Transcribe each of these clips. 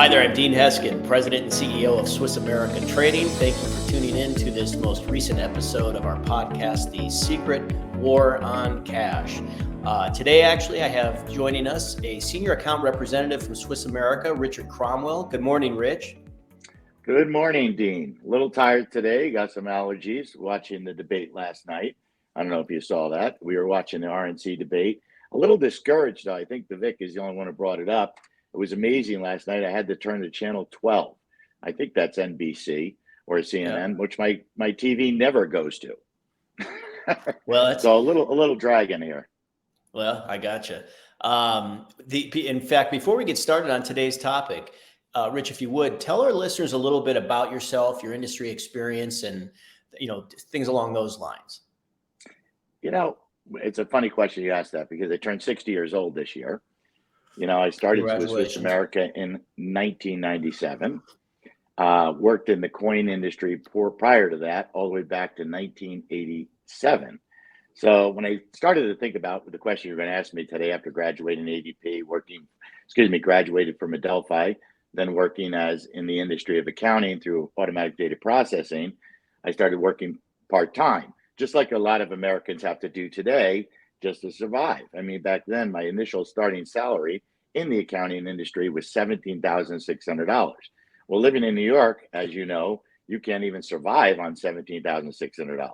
Hi there, I'm Dean Heskin, President and CEO of Swiss American Trading. Thank you for tuning in to this most recent episode of our podcast, The Secret War on Cash. Today, actually, I have joining us a senior account representative from Swiss America, Richard Cromwell. Good morning, Rich. Good morning, Dean. A little tired today. Got some allergies watching the debate last night. I don't know if you saw that. We were watching the RNC debate. A little discouraged, though. I think the Vic is the only one who brought it up. It was amazing last night. I had to turn to channel 12. I think that's NBC or CNN, which my TV never goes to. Well, so a little drag in here. Well, I gotcha. In fact, before we get started on today's topic, Rich, if you would, tell our listeners a little bit about yourself, your industry experience, and things along those lines. It's a funny question you asked that because I turned 60 years old this year. I started with Swiss America in 1997. Worked in the coin industry prior to that, all the way back to 1987. So when I started to think about the question you're going to ask me today, after graduating ADP, graduated from Adelphi, then working in the industry of accounting through automatic data processing, I started working part-time, just like a lot of Americans have to do today just to survive. I mean, back then, my initial starting salary in the accounting industry was $17,600. Well, living in New York, as you know, you can't even survive on $17,600.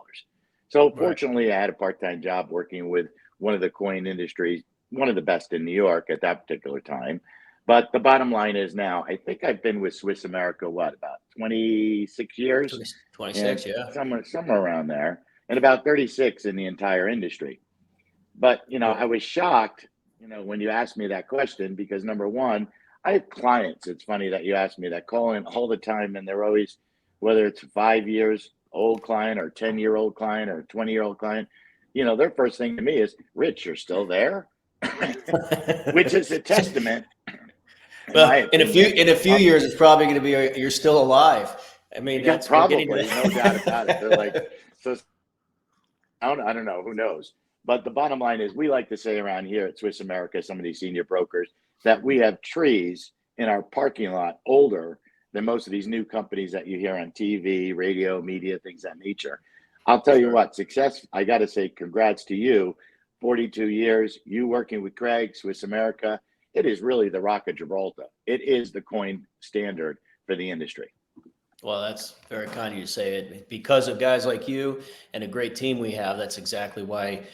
So fortunately, I had a part-time job working with one of the coin industries, one of the best in New York at that particular time. But the bottom line is now, I think I've been with Swiss America, about 26 years? 26, yeah. Somewhere around there, and about 36 in the entire industry. But, I was shocked, when you asked me that question, because number one, I have clients. It's funny that you asked me that, call in all the time, and they're always, whether it's 5 years old client or 10-year-old client or 20-year-old client, their first thing to me is, Rich, you're still there? Which is a testament. Well, in a few years, it's probably going to be you're still alive. I mean, that's probably no doubt about it. They're like, so I don't know, who knows? But the bottom line is, we like to say around here at Swiss America, some of these senior brokers, that we have trees in our parking lot older than most of these new companies that you hear on TV, radio, media, things of that nature. I'll tell you what, success, I got to say congrats to you. 42 years, you working with Craig, Swiss America. It is really the Rock of Gibraltar. It is the coin standard for the industry. Well, that's very kind of you to say it. Because of guys like you and a great team we have, that's exactly why,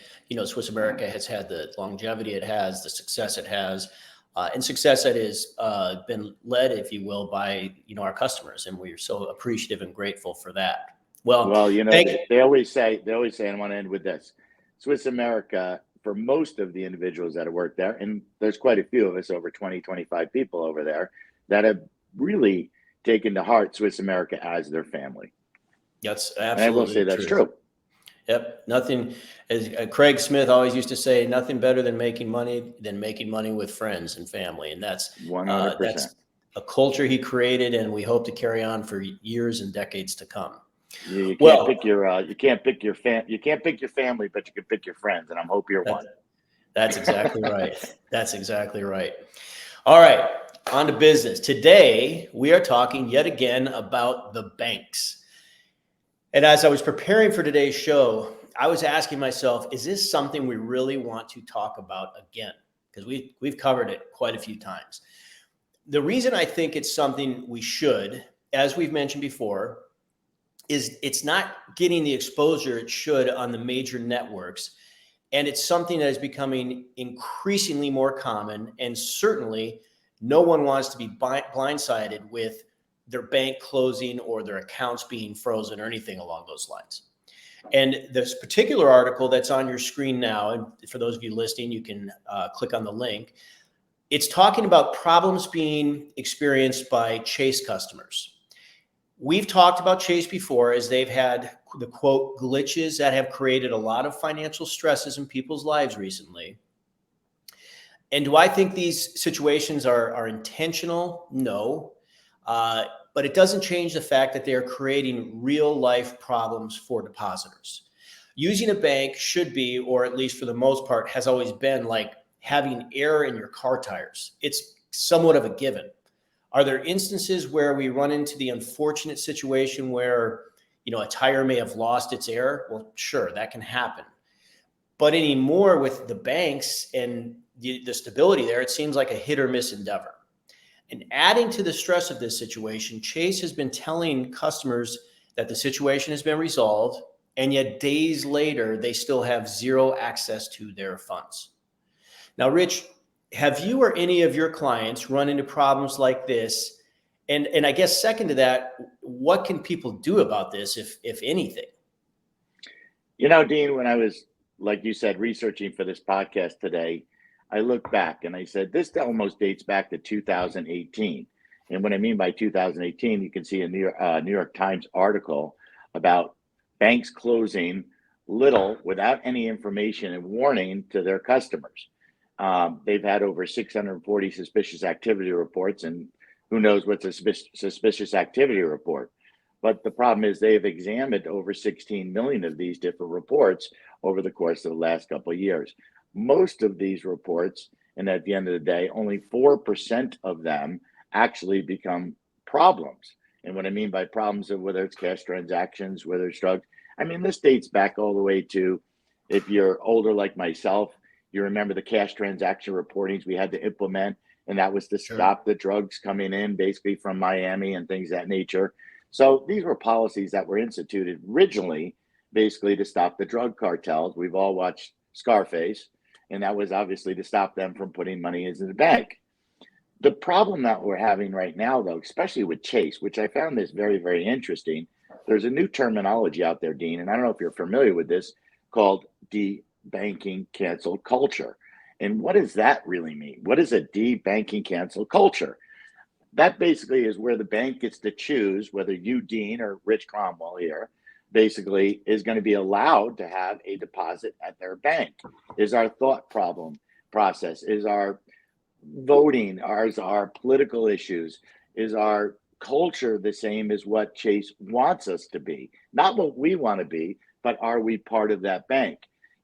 Swiss America has had the longevity it has, the success it has, and success that has been led, if you will, by, our customers. And we're so appreciative and grateful for that. Well, they always say, and I want to end with this, Swiss America, for most of the individuals that have worked there, and there's quite a few of us, over 20, 25 people over there, that have really taken to heart Swiss America as their family. That's absolutely and I will say that's true. Yep. Nothing, as Craig Smith always used to say, nothing better than making money with friends and family. And that's 100%. That's a culture he created, and we hope to carry on for years and decades to come. You can't pick your family, but you can pick your friends, and I hope you're one. That's exactly right. That's exactly right. All right, on to business. Today, we are talking yet again about the banks. And as I was preparing for today's show, I was asking myself, is this something we really want to talk about again? Because we've covered it quite a few times. The reason I think it's something we should, as we've mentioned before, is it's not getting the exposure it should on the major networks. And it's something that is becoming increasingly more common. And certainly no one wants to be blindsided with their bank closing or their accounts being frozen or anything along those lines. And this particular article that's on your screen now, and for those of you listening, you can click on the link. It's talking about problems being experienced by Chase customers. We've talked about Chase before, as they've had the quote glitches that have created a lot of financial stresses in people's lives recently. And do I think these situations are intentional? No. But it doesn't change the fact that they are creating real life problems for depositors. Using a bank should be, or at least for the most part, has always been like having air in your car tires. It's somewhat of a given. Are there instances where we run into the unfortunate situation where, a tire may have lost its air? Well, sure, that can happen. But anymore with the banks and the stability there, it seems like a hit or miss endeavor. And adding to the stress of this situation, Chase has been telling customers that the situation has been resolved, and yet days later, they still have zero access to their funds. Now, Rich, have you or any of your clients run into problems like this? And I guess second to that, what can people do about this, if anything? Dean, when I was, like you said, researching for this podcast today, I looked back and I said, this almost dates back to 2018. And what I mean by 2018, you can see a New York Times article about banks closing little without any information and warning to their customers. They've had over 640 suspicious activity reports, and who knows what's a suspicious activity report. But the problem is they have examined over 16 million of these different reports over the course of the last couple of years. Most of these reports, and at the end of the day, only 4% of them actually become problems. And what I mean by problems of whether it's cash transactions, whether it's drugs, I mean, this dates back all the way to, if you're older like myself, you remember the cash transaction reportings we had to implement, and that was to stop the drugs coming in basically from Miami and things of that nature. So these were policies that were instituted originally basically to stop the drug cartels. We've all watched Scarface, and that was obviously to stop them from putting money into the bank. The problem that we're having right now, though, especially with Chase, which I found this very, very interesting, there's a new terminology out there, Dean, and I don't know if you're familiar with this, called de-banking cancel culture. And what does that really mean? What is a de-banking cancel culture? That basically is where the bank gets to choose whether you, Dean, or Rich Cromwell here, basically is going to be allowed to have a deposit at their bank. Is our thought process, is our voting, is our political issues, is our culture the same as what Chase wants us to be? Not what we want to be, but are we part of that bank?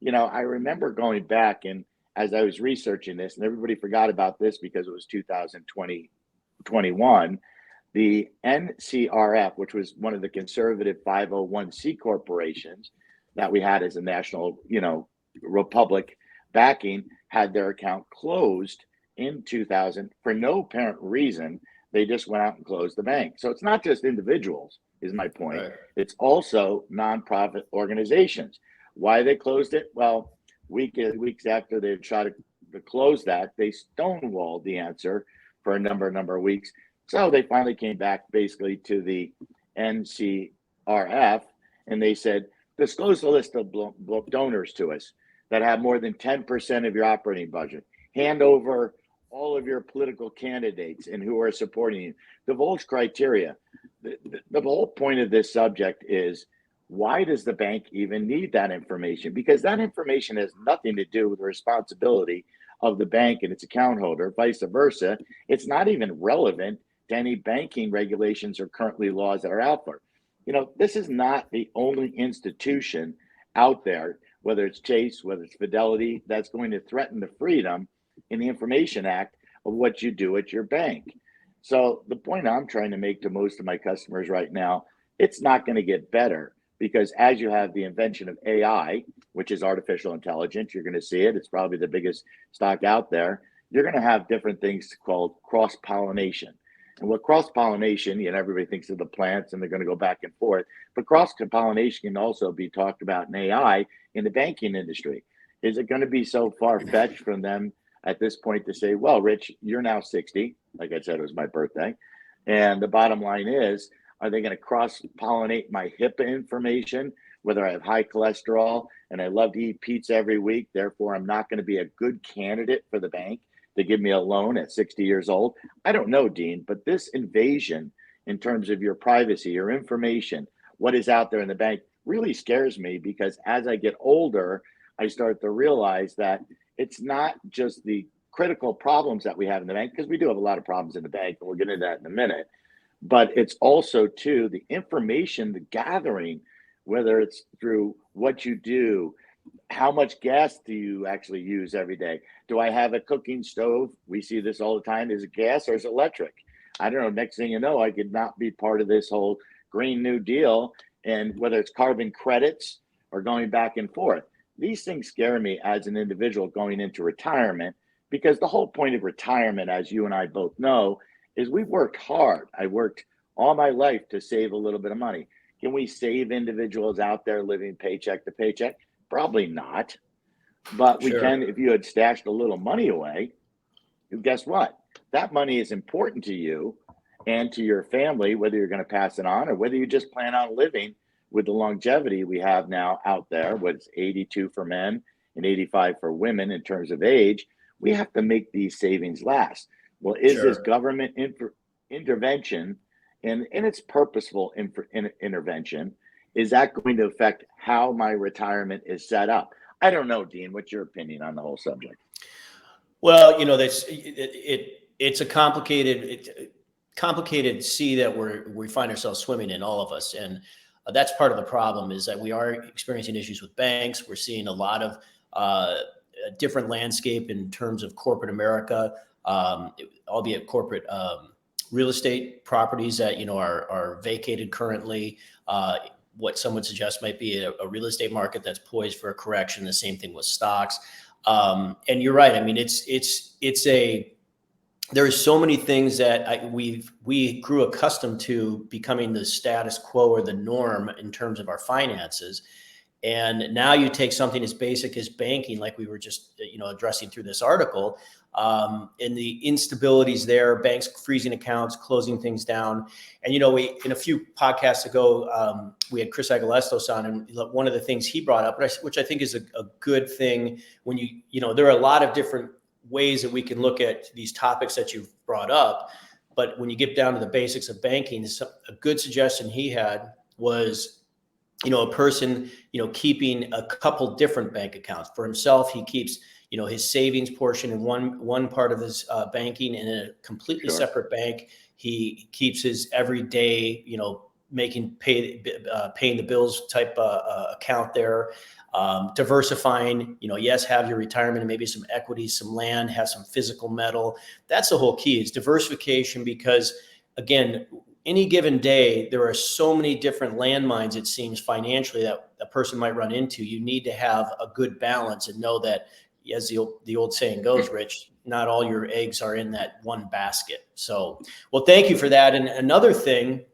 I remember going back, and as I was researching this, and everybody forgot about this because it was 2021, the NCRF, which was one of the conservative 501c corporations that we had as a national, republic backing, had their account closed in 2000 for no apparent reason. They just went out and closed the bank. So it's not just individuals, is my point. Right. It's also nonprofit organizations. Why they closed it? Well, weeks after they tried to close that, they stonewalled the answer for a number of weeks. So they finally came back basically to the NCRF, and they said, disclose the list of donors to us that have more than 10% of your operating budget. Hand over all of your political candidates and who are supporting you. Divulge criteria. The whole point of this subject is, why does the bank even need that information? Because that information has nothing to do with the responsibility of the bank and its account holder, vice versa. It's not even relevant to any banking regulations or currently laws that are out there. This is not the only institution out there, whether it's Chase, whether it's Fidelity, that's going to threaten the freedom in the Information Act of what you do at your bank. So the point I'm trying to make to most of my customers right now, it's not going to get better, because as you have the invention of AI, which is artificial intelligence, you're going to see it. It's probably the biggest stock out there. You're going to have different things called cross-pollination. And what cross-pollination, everybody thinks of the plants and they're going to go back and forth, but cross-pollination can also be talked about in AI in the banking industry. Is it going to be so far-fetched from them at this point to say, well, Rich, you're now 60. Like I said, it was my birthday. And the bottom line is, are they going to cross-pollinate my HIPAA information, whether I have high cholesterol and I love to eat pizza every week, therefore I'm not going to be a good candidate for the bank to give me a loan at 60 years old? I don't know, Dean, but this invasion in terms of your privacy, your information, what is out there in the bank really scares me, because as I get older, I start to realize that it's not just the critical problems that we have in the bank, because we do have a lot of problems in the bank, and we'll get into that in a minute. But it's also, too, the information, the gathering, whether it's through what you do, how much gas do you actually use every day? Do I have a cooking stove? We see this all the time. Is it gas or is it electric? I don't know, next thing you know, I could not be part of this whole Green New Deal, and whether it's carbon credits or going back and forth. These things scare me as an individual going into retirement, because the whole point of retirement, as you and I both know, is we've worked hard. I worked all my life to save a little bit of money. Can we save individuals out there living paycheck to paycheck? Probably not. But we Sure. can, if you had stashed a little money away, guess what? That money is important to you and to your family, whether you're going to pass it on or whether you just plan on living with the longevity we have now out there, what's 82 for men and 85 for women in terms of age. We have to make these savings last. Well, is this Sure. government intervention, and it's purposeful intervention, is that going to affect how my retirement is set up? I don't know, Dean. What's your opinion on the whole subject? Well, it's a complicated sea that we find ourselves swimming in, all of us, and that's part of the problem, is that we are experiencing issues with banks. We're seeing a lot of a different landscape in terms of corporate America, albeit corporate real estate properties that are vacated currently. What some would suggest might be a real estate market that's poised for a correction. The same thing with stocks. And you're right. I mean, there is so many things that we grew accustomed to becoming the status quo or the norm in terms of our finances. And now you take something as basic as banking, like we were just, addressing through this article, and the instabilities there, banks freezing accounts, closing things down. And, in a few podcasts ago, we had Chris Agolestos on, and one of the things he brought up, which I think is a good thing, when there are a lot of different ways that we can look at these topics that you've brought up. But when you get down to the basics of banking, a good suggestion he had was, a person, keeping a couple different bank accounts. For himself, he keeps, his savings portion in one part of his banking, and in a completely separate bank, he keeps his everyday, paying the bills type account there. Diversifying, yes, have your retirement and maybe some equity, some land, have some physical metal. That's the whole key, is diversification, because again, any given day, there are so many different landmines, it seems, financially, that a person might run into. You need to have a good balance and know that, as the old saying goes, Rich, not all your eggs are in that one basket. So, well, thank you for that. And another thing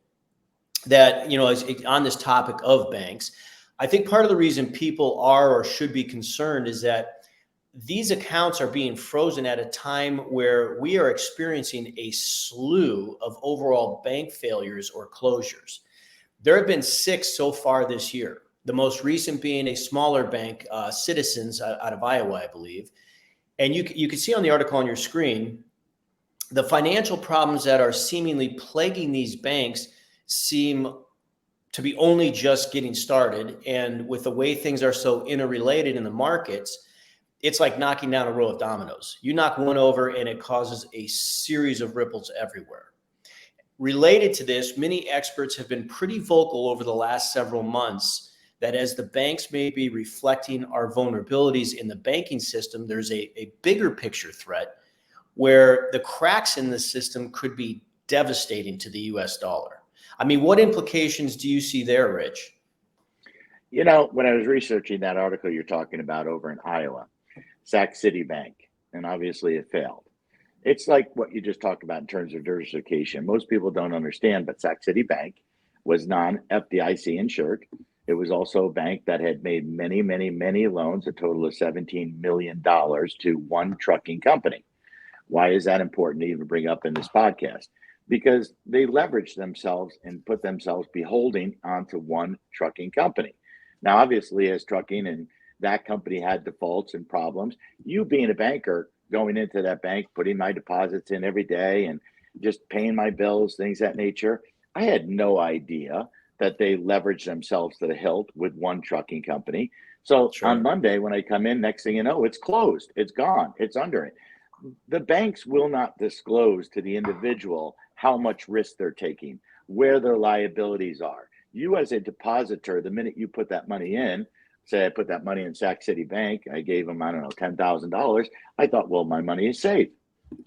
that, is on this topic of banks, I think part of the reason people are or should be concerned is that these accounts are being frozen at a time where we are experiencing a slew of overall bank failures or closures. There have been 6 so far this year, the most recent being a smaller bank, Citizens, out of Iowa, I believe. And you can see on the article on your screen, the financial problems that are seemingly plaguing these banks seem to be only just getting started. And with the way things are so interrelated in the markets, it's like knocking down a row of dominoes. You knock one over and it causes a series of ripples everywhere. Related to this, many experts have been pretty vocal over the last several months that as the banks may be reflecting our vulnerabilities in the banking system, there's a bigger picture threat where the cracks in the system could be devastating to the US dollar. I mean, what implications do you see there, Rich? When I was researching that article you're talking about over in Iowa, Sac City Bank, and obviously it failed. It's like what you just talked about in terms of diversification. Most people don't understand, but Sac City Bank was non-FDIC insured. It was also a bank that had made many, many, many loans, a total of $17 million to one trucking company. Why is that important to even bring up in this podcast? Because they leveraged themselves and put themselves beholding onto one trucking company. Now, obviously, as trucking and that company had defaults and problems, you being a banker, going into that bank, putting my deposits in every day and just paying my bills, things of that nature, I had no idea that they leveraged themselves to the hilt with one trucking company. So on Monday, when I come in, next thing you know, it's closed, it's gone, it's under it. The banks will not disclose to the individual how much risk they're taking, where their liabilities are. You as a depositor, the minute you put that money in, say I put that money in Sac City Bank, I gave them, I don't know, $10,000. I thought, well, my money is safe.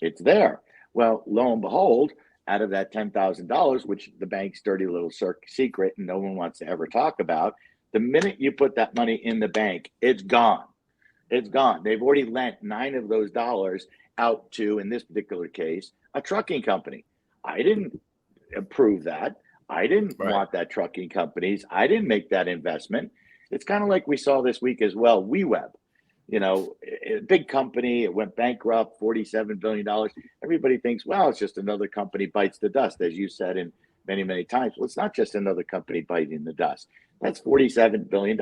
It's there. Well, lo and behold, out of that $10,000, which the bank's dirty little secret and no one wants to ever talk about, the minute you put that money in the bank, it's gone. It's gone. They've already lent 9 of those dollars out to, in this particular case, a trucking company. I didn't approve that. I didn't want that trucking companies. I didn't make that investment. It's kind of like we saw this week as well. WeWeb, a big company, it went bankrupt, $47 billion. Everybody thinks, well, it's just another company bites the dust, as you said in many, many times. Well, it's not just another company biting the dust. That's $47 billion.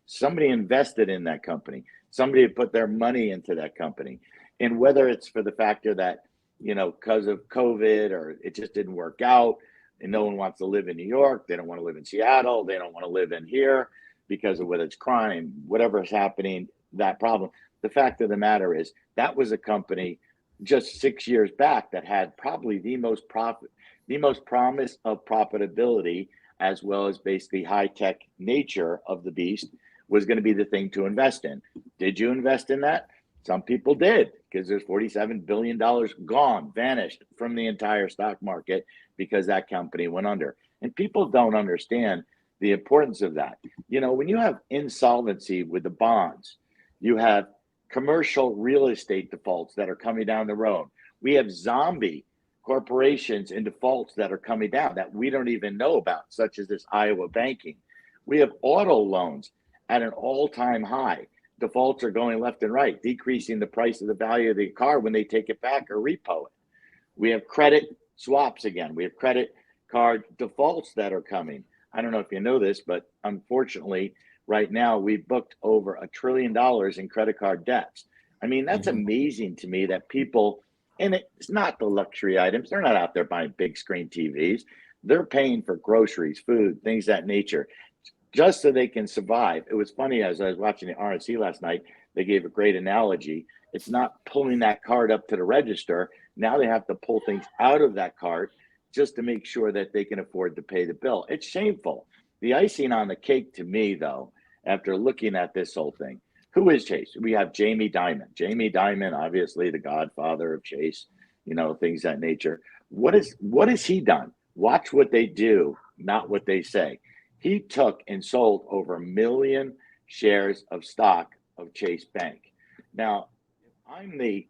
Somebody invested in that company. Somebody had put their money into that company. And whether it's for the factor that, because of COVID or it just didn't work out and no one wants to live in New York, they don't want to live in Seattle, they don't want to live in here because of whether it's crime, whatever is happening, that problem. The fact of the matter is that was a company just 6 years back that had probably the most promise of profitability, as well as basically high-tech nature of the beast, was going to be the thing to invest in. Did you invest in that? Some people did, because there's $47 billion gone, vanished from the entire stock market because that company went under. And people don't understand the importance of that. When you have insolvency with the bonds, you have commercial real estate defaults that are coming down the road. We have zombie corporations and defaults that are coming down that we don't even know about, such as this Iowa banking. We have auto loans at an all-time high. Defaults are going left and right, decreasing the price of the value of the car when they take it back or repo it. We have credit swaps again. We have credit card defaults that are coming. I don't know if you know this, but unfortunately, right now we've booked over $1 trillion in credit card debts. I mean, that's amazing to me that people, and it's not the luxury items. They're not out there buying big screen TVs. They're paying for groceries, food, things of that nature, just so they can survive. It was funny, as I was watching the RNC last night, they gave a great analogy. It's not pulling that card up to the register. Now they have to pull things out of that cart just to make sure that they can afford to pay the bill. It's shameful. The icing on the cake to me, though, after looking at this whole thing, who is Chase? We have Jamie Dimon. Jamie Dimon, obviously the godfather of Chase, things of that nature. What has he done? Watch what they do, not what they say. He took and sold over 1 million shares of stock of Chase Bank. Now, if I'm the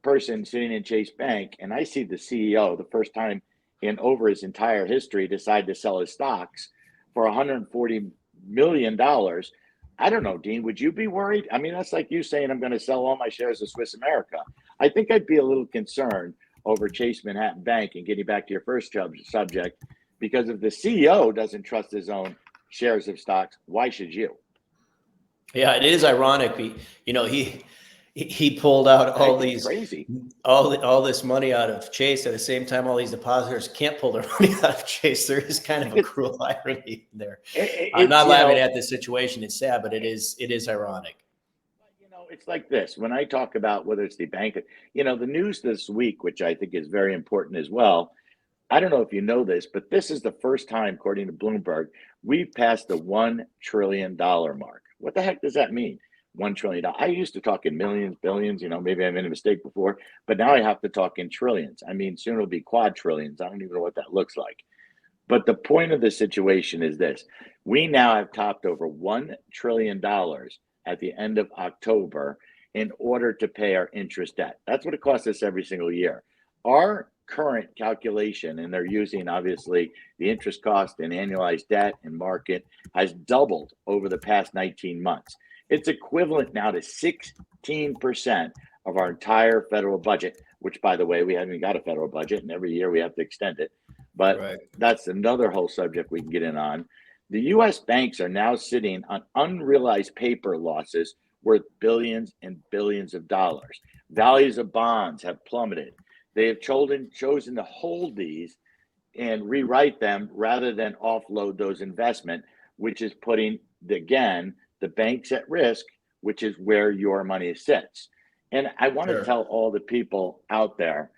person sitting in Chase Bank and I see the CEO, the first time in over his entire history, decide to sell his stocks for $140 million, I don't know, Dean, would you be worried? I mean, that's like you saying I'm going to sell all my shares of Swiss America. I think I'd be a little concerned over Chase Manhattan Bank, and getting back to your first subject, because if the CEO doesn't trust his own shares of stocks, why should you? Yeah, it is ironic. He pulled out all this money out of Chase at the same time. All these depositors can't pull their money out of Chase. There is kind of a cruel irony there. I'm not laughing at this situation. It's sad, but it is ironic. It's like this. When I talk about whether it's the bank, the news this week, which I think is very important as well. I don't know if you know this, but this is the first time, according to Bloomberg, we've passed the $1 trillion mark. What the heck does that mean? $1 trillion. I used to talk in millions, billions, maybe I made a mistake before, but now I have to talk in trillions. I mean, soon it'll be quadrillions. I don't even know what that looks like. But the point of the situation is this. We now have topped over $1 trillion at the end of October in order to pay our interest debt. That's what it costs us every single year. Our current calculation, and they're using obviously the interest cost and annualized debt and market, has doubled over the past 19 months. It's equivalent now to 16% of our entire federal budget, which, by the way, we haven't even got a federal budget, and every year we have to extend it. But That's another whole subject we can get in on. The U.S. banks are now sitting on unrealized paper losses worth billions and billions of dollars. Values of bonds have plummeted. They have chosen to hold these and rewrite them rather than offload those investments, which is putting, again, the banks at risk, which is where your money sits. And I want to tell all the people out there,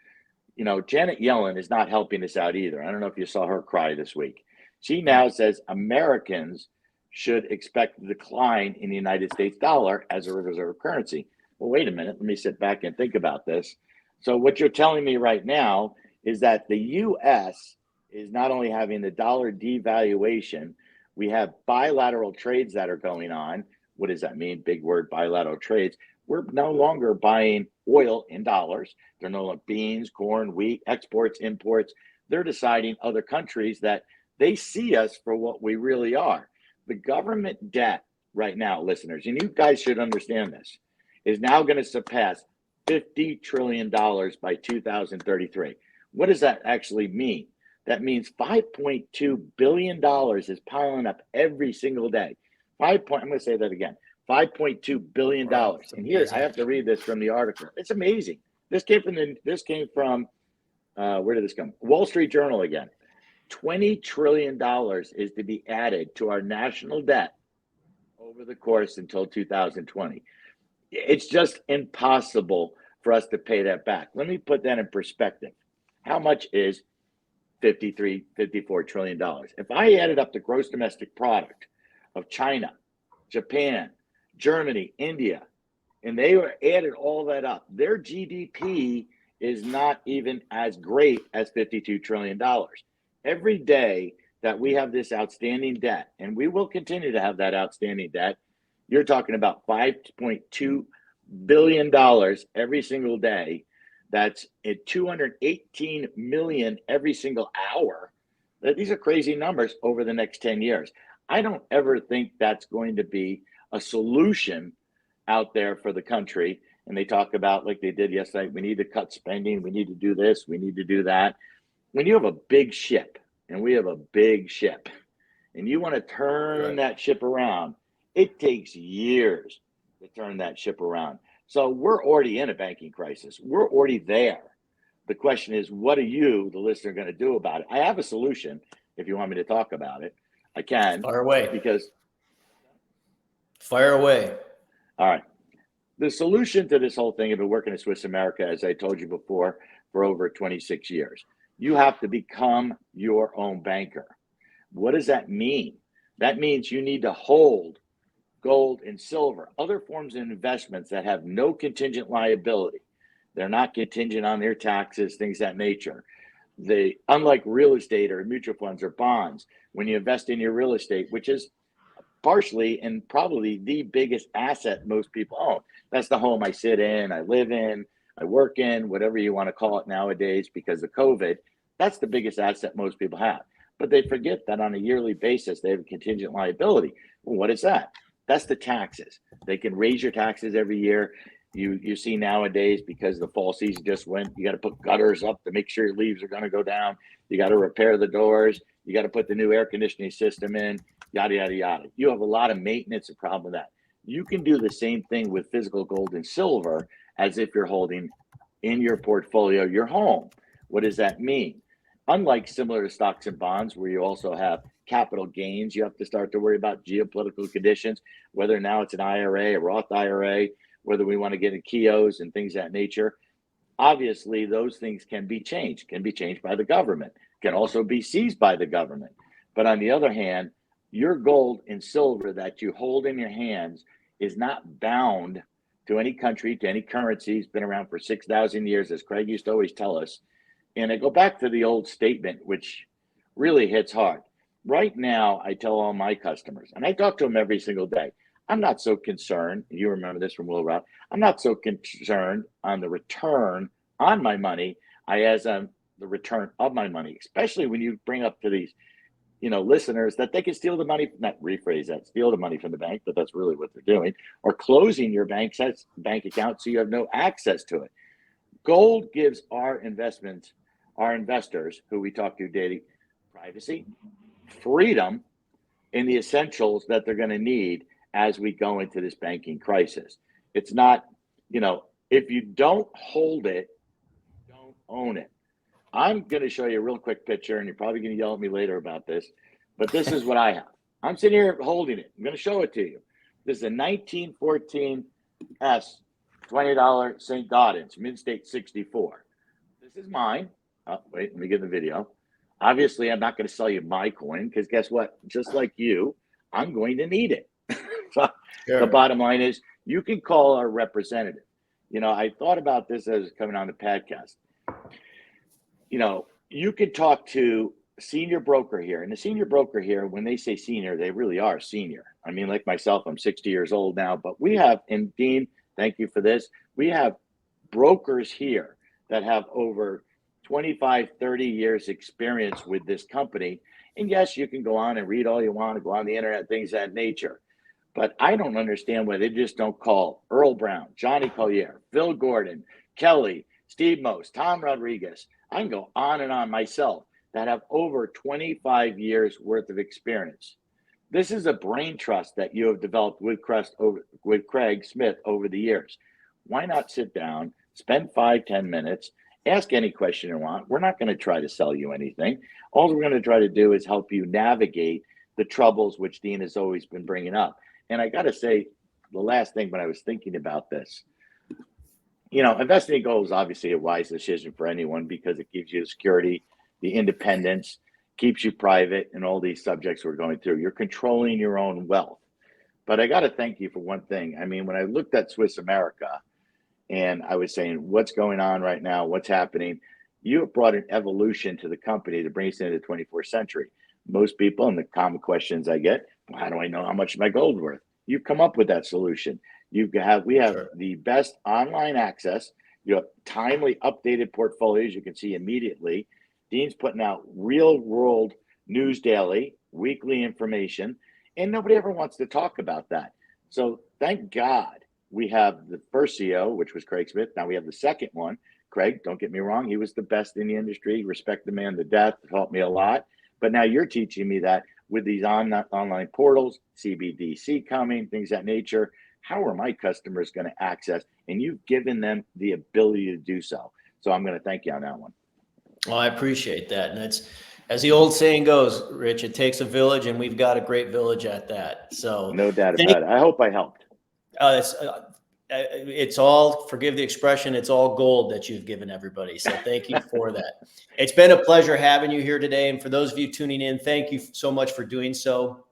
Janet Yellen is not helping us out either. I don't know if you saw her cry this week. She now says Americans should expect a decline in the United States dollar as a reserve currency. Well, wait a minute. Let me sit back and think about this. So what you're telling me right now is that the U.S. is not only having the dollar devaluation, we have bilateral trades that are going on. What does that mean? Big word, bilateral trades. We're no longer buying oil in dollars. They're no longer beans, corn, wheat, exports, imports. They're deciding other countries that they see us for what we really are. The government debt right now, listeners, and you guys should understand this, is now going to surpass $50 trillion by 2033. What does that actually mean? That means $5.2 billion is piling up every single day. I'm going to say that again. $5.2 billion. Wow, and here, I have to read this from the article. It's amazing. This came from where did this come? Wall Street Journal again. $20 trillion is to be added to our national debt over the course until 2020. It's just impossible for us to pay that back. Let me put that in perspective. How much is $54 trillion? If I added up the gross domestic product of China, Japan, Germany, India, and they were added all that up, their GDP is not even as great as $52 trillion. Every day that we have this outstanding debt, and we will continue to have that outstanding debt, you're talking about $5.2 billion every single day. That's at 218 million every single hour. These are crazy numbers over the next 10 years. I don't ever think that's going to be a solution out there for the country. And they talk about, like they did yesterday, we need to cut spending, we need to do this, we need to do that. When you have a big ship, and we have a big ship, and you want to turn that ship around, it takes years to turn that ship around. So we're already in a banking crisis. We're already there. The question is, what are you, the listener, going to do about it? I have a solution. If you want me to talk about it, I can. Fire away. Fire away. All right. The solution to this whole thing, I've been working at Swiss America, as I told you before, for over 26 years. You have to become your own banker. What does that mean? That means you need to hold gold and silver, other forms of investments that have no contingent liability. They're not contingent on their taxes, things of that nature. Unlike real estate or mutual funds or bonds, when you invest in your real estate, which is partially and probably the biggest asset most people own. That's the home I sit in, I live in, I work in, whatever you want to call it nowadays because of COVID. That's the biggest asset most people have. But they forget that on a yearly basis, they have a contingent liability. Well, what is that? That's the taxes. They can raise your taxes every year. You see nowadays, because the fall season just went, you got to put gutters up to make sure your leaves are going to go down. You got to repair the doors. You got to put the new air conditioning system in, yada, yada, yada. You have a lot of maintenance and problem with that. You can do the same thing with physical gold and silver as if you're holding in your portfolio your home. What does that mean? Unlike similar to stocks and bonds, where you also have capital gains, you have to start to worry about geopolitical conditions, whether now it's an IRA, a Roth IRA, whether we want to get in KIOs and things of that nature. Obviously, those things can be changed by the government, can also be seized by the government. But on the other hand, your gold and silver that you hold in your hands is not bound to any country, to any currency. It's been around for 6,000 years, as Craig used to always tell us. And I go back to the old statement, which really hits hard. Right now, I tell all my customers, and I talk to them every single day, I'm not so concerned, you remember this from Will Roth, I'm not so concerned on the return on my money, as on the return of my money, especially when you bring up to these, listeners that they can steal the money, not rephrase that, steal the money from the bank, but that's really what they're doing, or closing your bank account so you have no access to it. Gold gives our investors, who we talk to daily, privacy, freedom, and the essentials that they're going to need as we go into this banking crisis. It's not, if you don't hold it, you don't own it. I'm going to show you a real quick picture, and you're probably going to yell at me later about this, but this is what I have. I'm sitting here holding it. I'm going to show it to you. This is a 1914 S $20 St. Gaudens, Mid-State 64. This is mine. Oh, wait, let me get the video. Obviously, I'm not going to sell you my coin because guess what? Just like you, I'm going to need it. So sure. The bottom line is you can call our representative. I thought about this as coming on the podcast. you could talk to senior broker here, and the senior broker here, when they say senior, they really are senior. I mean, like myself, I'm 60 years old now, but we have, and Dean, thank you for this. We have brokers here that have over 25, 30 years experience with this company. And yes, you can go on and read all you want to go on the internet, things of that nature. But I don't understand why they just don't call Earl Brown, Johnny Collier, Phil Gordon, Kelly, Steve Most, Tom Rodriguez. I can go on and on myself that have over 25 years worth of experience. This is a brain trust that you have developed with Craig Smith over the years. Why not sit down, spend 5-10 minutes, ask any question you want. We're not going to try to sell you anything. All we're going to try to do is help you navigate the troubles which Dean has always been bringing up. And I got to say, the last thing when I was thinking about this, investing in gold is obviously a wise decision for anyone because it gives you the security, the independence, keeps you private, and all these subjects we're going through. You're controlling your own wealth. But I got to thank you for one thing. I mean, when I looked at Swiss America and I was saying, what's going on right now? What's happening? You have brought an evolution to the company to bring us into the 24th century. Most people, and the common questions I get, well, how do I know how much my gold worth? You've come up with that solution. We have Sure. the best online access. You have timely updated portfolios you can see immediately. Dean's putting out real world news daily, weekly information, and nobody ever wants to talk about that. So thank God we have the first CEO, which was Craig Smith. Now we have the second one. Craig, don't get me wrong, he was the best in the industry. Respect the man to death, helped me a lot. But now you're teaching me that with these online portals, CBDC coming, things of that nature, how are my customers going to access? And you've given them the ability to do so. So I'm going to thank you on that one. Well, I appreciate that. And it's, as the old saying goes, Rich, it takes a village, and we've got a great village at that. So no doubt about it. I hope I helped. It's all, forgive the expression, it's all gold that you've given everybody. So thank you for that. It's been a pleasure having you here today. And for those of you tuning in, thank you so much for doing so.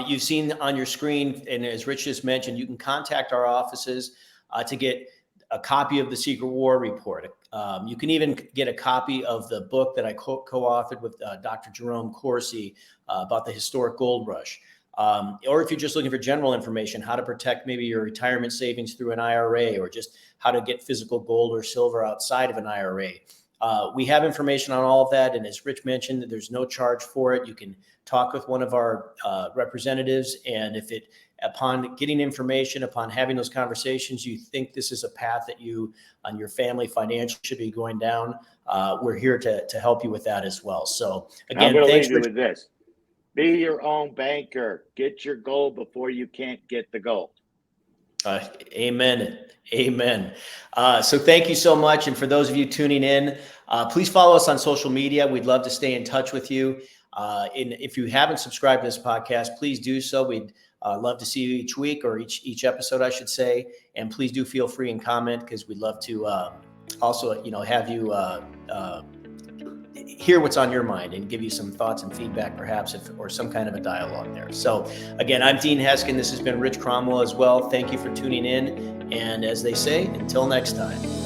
You've seen on your screen, and as Rich just mentioned, you can contact our offices to get a copy of the Secret War Report. You can even get a copy of the book that I co-authored with Dr. Jerome Corsi about the historic gold rush. Or if you're just looking for general information, how to protect maybe your retirement savings through an IRA, or just how to get physical gold or silver outside of an IRA. We have information on all of that. And as Rich mentioned, there's no charge for it. You can talk with one of our representatives. And if upon getting information, upon having those conversations, you think this is a path that you and your family financially should be going down, we're here to help you with that as well. So again, I'm going to thanks leave you with this. Be your own banker. Get your gold before you can't get the gold. Amen. Amen. So thank you so much. And for those of you tuning in, please follow us on social media. We'd love to stay in touch with you. And if you haven't subscribed to this podcast, please do so. We'd love to see you each week, or each episode, I should say. And please do feel free and comment, because we'd love to also, have you hear what's on your mind and give you some thoughts and feedback, perhaps, or some kind of a dialogue there. So again, I'm Dean Heskin. This has been Rich Cromwell as well. Thank you for tuning in. And as they say, until next time.